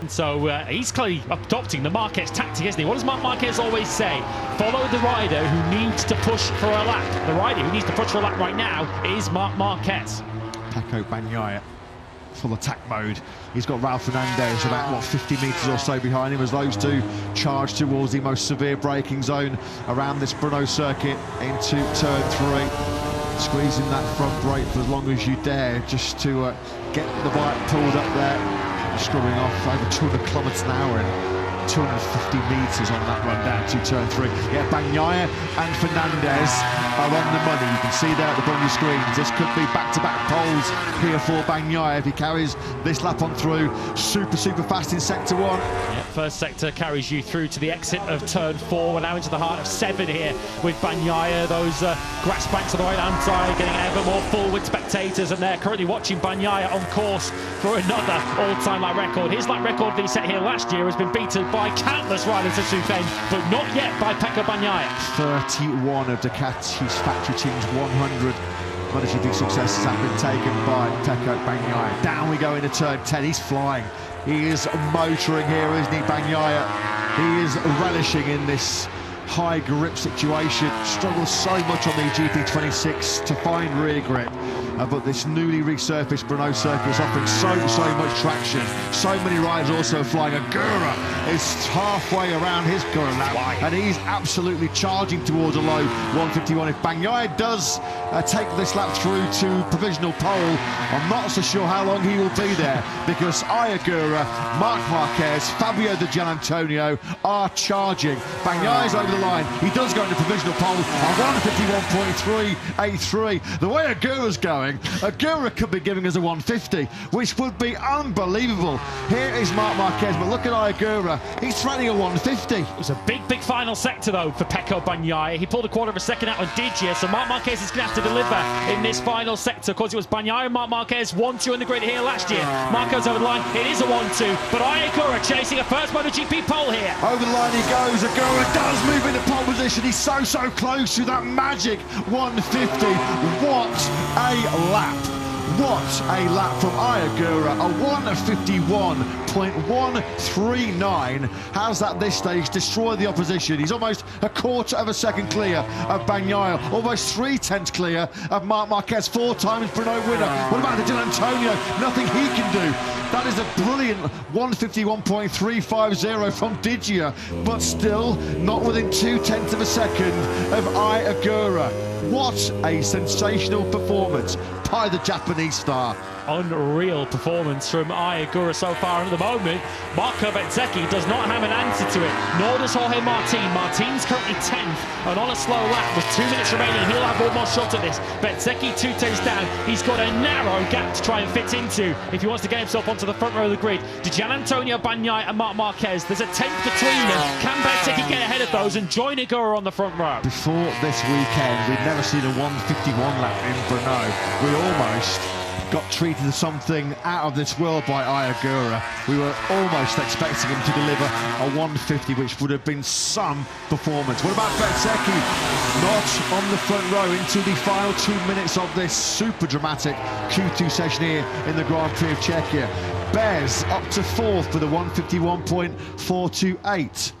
So he's clearly adopting the Marquez tactic, isn't he? What does Marc Marquez always say? Follow the rider who needs to push for a lap. The rider who needs to push for a lap right now is Marc Marquez. Pecco Bagnaia, full attack mode. He's got Raul Fernandez about, what, 50 metres or so behind him as those two charge towards the most severe braking zone around this Brno circuit into turn 3. Squeezing that front brake for as long as you dare, just to get the bike pulled up there. Scrubbing off over 200 kilometres an hour and 250 metres on that run down to turn 3. Yeah, Bagnaia and Fernandez are on the money. You can see there at the bottom of your screens. This could be back-to-back poles here for Bagnaia if he carries this lap on through. Super fast in sector 1. Yeah, first sector carries you through to the exit of turn 4. We're now into the heart of 7 here with Bagnaia. Those grass banks on the right-hand side getting ever more full with spectators, and they're currently watching Bagnaia on course for another all-time lap record. His lap record that he set here last year has been beaten by countless riders to Southend, but not yet by Pecco Bagnaia. 31 of Ducati's factory team's 100 MotoGP successes have been taken by Pecco Bagnaia. Down we go into turn 10. He's flying. He is motoring here, isn't he, Bagnaia? He is relishing in this high grip situation. Struggles so much on the GP26 to find rear grip. But this newly resurfaced Brno circuit is offering so much traction. So many riders also flying. Ogura is halfway around his current lap, and he's absolutely charging towards a low 151. If Bagnaia does take this lap through to provisional pole, I'm not so sure how long he will be there, because Ogura, Marc Marquez, Fabio Di Giannantonio are charging. Bagnaia's over the line. He does go into provisional pole on 151.383. The way Ogura's going, Ogura could be giving us a 150, which would be unbelievable. Here is Marc Marquez, but look at Ogura. He's threatening a 150. It was a big final sector, though, for Pecco Bagnaia. He pulled a quarter of a second out on Digia, so Marc Marquez is going to have to deliver in this final sector. Of course, it was Bagnaia and Marc Marquez 1-2 in the grid here last year. Marco's over the line. It is a 1-2, but Ogura chasing a first MotoGP pole here. Over the line he goes. Ogura does move into pole position. He's so close to that magic 150. What a lap. What a lap from Ogura, a 151.139 has at this stage destroyed the opposition. He's almost a quarter of a second clear of Bagnaia, almost 3/10 clear of Marc Marquez, 4 times Brno winner. What about Di Giannantonio? Nothing he can do. That is a brilliant 151.350 from Digia, but still not within 2/10 of a second of Ogura. What a sensational performance by the Japanese star. Unreal performance from Ogura so far. And at the moment, Marco Bezzecchi does not have an answer to it, nor does Jorge Martin. Martin's currently 10th, and on a slow lap with 2 minutes remaining, he'll have one more shot at this. Bezzecchi 2 tenths down. He's got a narrow gap to try and fit into if he wants to get himself onto the front row of the grid. Di Giannantonio, Bagnaia and Marc Marquez, there's a 10th between them. Can Bezzecchi get ahead of those and join Ogura on the front row? Before this weekend, we'd never seen a 151 lap in Brno. We almost got treated as something out of this world by Ogura. We were almost expecting him to deliver a 150, which would have been some performance. What about Bezzecchi? Not on the front row into the final 2 minutes of this super dramatic Q2 session here in the Grand Prix of Czechia. Bez up to 4th with a 151.428.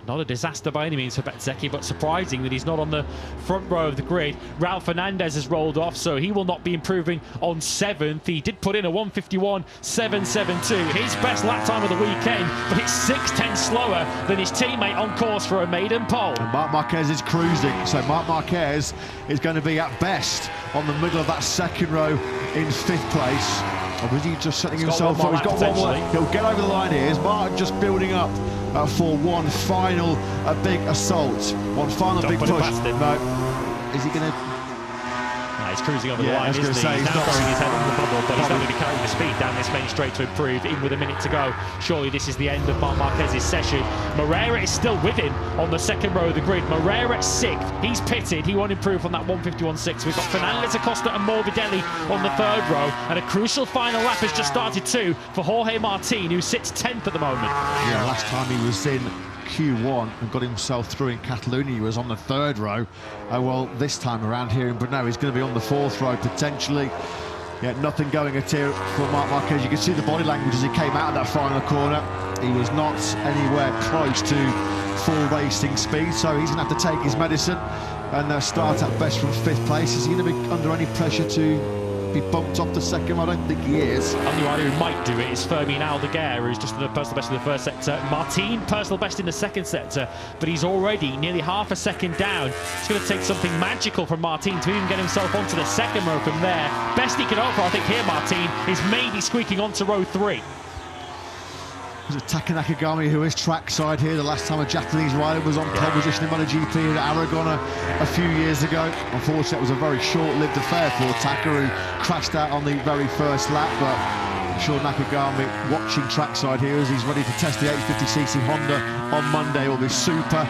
Not a disaster by any means for Bezzecchi, but surprising that he's not on the front row of the grid. Raul Fernandez has rolled off, so he will not be improving on 7th. He did put in a 151.772, his best lap time of the weekend, but it's 6/10 slower than his teammate on course for a maiden pole. And Marc Marquez is cruising, so Marc Marquez is going to be at best on the middle of that second row in 5th place. Or is he just setting himself up? He's got one more. He'll get over the line here. Is Marc just building up for one final big assault? One final big push? No. Is he going to... He's cruising over the line, isn't he? He's now throwing his head on the bubble, but he's not going to be carrying the speed down this main straight to improve, even with a minute to go. Surely this is the end of Marc Marquez's session. Moreira is still with him on the second row of the grid. Moreira at 6th. He's pitted. He won't improve on that 151.6. We've got Fernandez, Acosta and Morbidelli on the 3rd row. And a crucial final lap has just started too for Jorge Martin, who sits 10th at the moment. Yeah, last time he was in Q1 and got himself through in Catalonia, he was on the 3rd row. Well, this time around here in Brno, he's going to be on the 4th row potentially. Yeah, nothing going at here for Marc Marquez. You can see the body language as he came out of that final corner. He was not anywhere close to full racing speed, so he's going to have to take his medicine and start at best from 5th place. Is he going to be under any pressure to be bumped off to 2nd? I don't think he is. Only one who might do it is Fermin Aldeguer, who's just the personal best in the 1st sector. Martin, personal best in the 2nd sector, but he's already nearly half a second down. It's going to take something magical from Martin to even get himself onto the 2nd row from there. Best he can offer, I think, here, Martin, is maybe squeaking onto row 3. It's Taka Nakagami, who is trackside here. The last time a Japanese rider was on pole position in MotoGP at Aragon a few years ago. Unfortunately, it was a very short-lived affair for Taka, who crashed out on the very first lap. But I'm sure Nakagami, watching trackside here as he's ready to test the 850cc Honda on Monday, will be super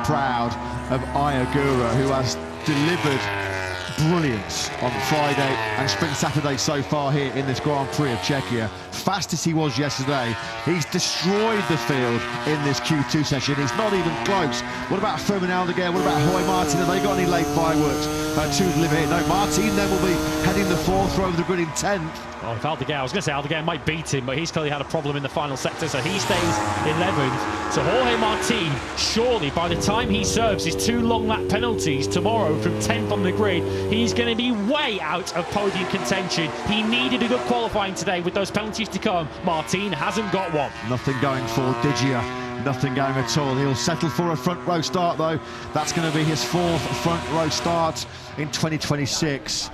proud of Ogura, who has delivered brilliance on Friday and Sprint Saturday so far here in this Grand Prix of Czechia. Fast as he was yesterday, he's destroyed the field in this Q2 session. He's not even close. What about Fermin Aldeguer? What about Jorge Martin? Have they got any late fireworks to deliver here? No, Martin then will be heading the 4th row of the grid in 10th. Oh, if Aldeguer, I was going to say Aldeguer might beat him, but he's clearly had a problem in the final sector, so he stays 11th. So Jorge Martin, surely by the time he serves his 2 long lap penalties tomorrow from 10th on the grid, he's going to be way out of podium contention. He needed a good qualifying today with those penalties to come. Martin hasn't got one. Nothing going for Digia. Nothing going at all. He'll settle for a front row start, though. That's going to be his 4th front row start in 2026.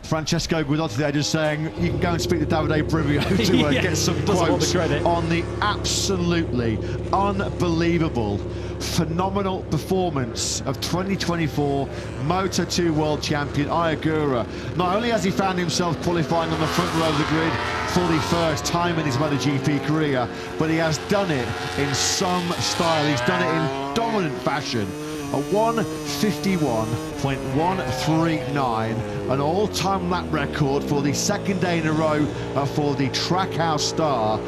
Francesco Guidotti there just saying you can go and speak to Davide Brivio to get some quotes on the absolutely unbelievable, phenomenal performance of 2024 Moto2 World Champion Ogura. Not only has he found himself qualifying on the front row of the grid for the first time in his MotoGP career, but he has done it in some style. He's done it in dominant fashion. A 151.139, an all-time lap record for the 2nd day in a row for the Trackhouse star.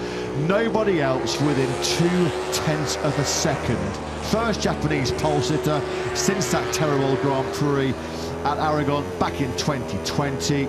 Nobody else within 0.2 of a second. First Japanese pole sitter since that terrible Grand Prix at Aragon back in 2020.